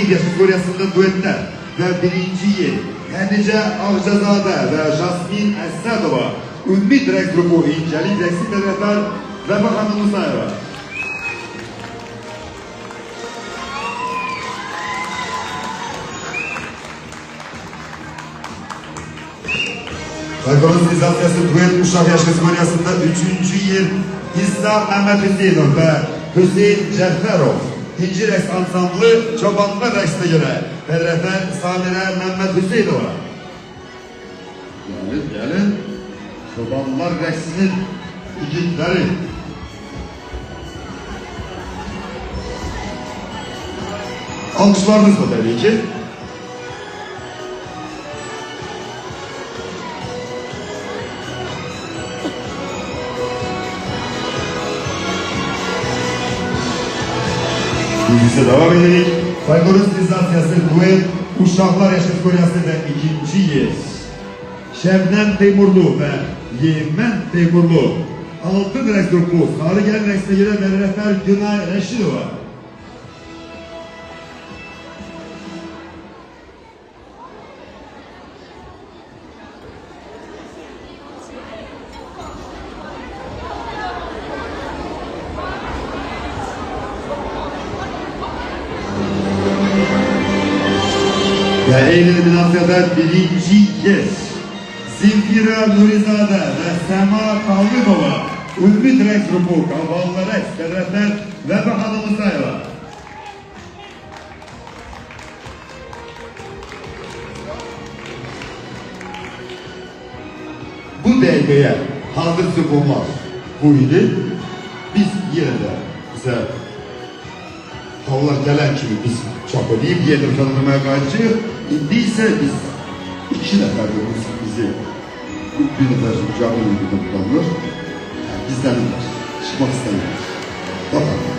bir yaş kategorisinde duetler ve birinci yer Hanice Ağcazade ve Jasmin Esadova Ümit Rex grubu İnceli Rex'i Federatör ve Bakanı Musayeva. Performans lisansiyası duet uşak yaş kategorisinde 3. yer İslam Mehmet Hüseyinov ve Hüseyin Cehferov. İkinci Rex ansamblı Çobanlar Rex'e göre Federatör Samire Mehmet Hüseyinova. Gelin. Çobanlar Rex'inin igitleri. Alkışlarınızla tabii ki. Bilgisi devam edelim. Faygoros lisansiyası duet uşaklar yaş kategorisinde ikinci yer. Şebnem Teymurlu ve Yemen Teymurlu. Altın Rex grubu Sarıgel Rex'e göre Federatör Günay Reşidova. Ve eliminasyada birinci yer Zinfira Nurizade ve Sema Kavlidova Ümit Rex grubu Kavallı Rex Federatör ve Bakanı Musayeva. Bu dergiye hazır sıkılmaz. Bu idi. Biz yine de bize havalar gelen kimi biz çap edeyim diyelim tanımlamaya karşı. İndiyse biz 2 nefer bizi bir nefer canlı uyguda kullanılır. Yani bizden çıkmak istemiyoruz. Bakalım.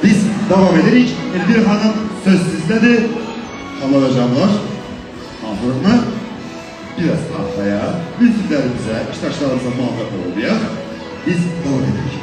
Biz devam ederek Elvir Hanım söz sizledi. Kalacağımlar. Ahırını biraz arkaya müziklerimize, iştaşlarımıza muhabbet oluyor. Biz devam edelim.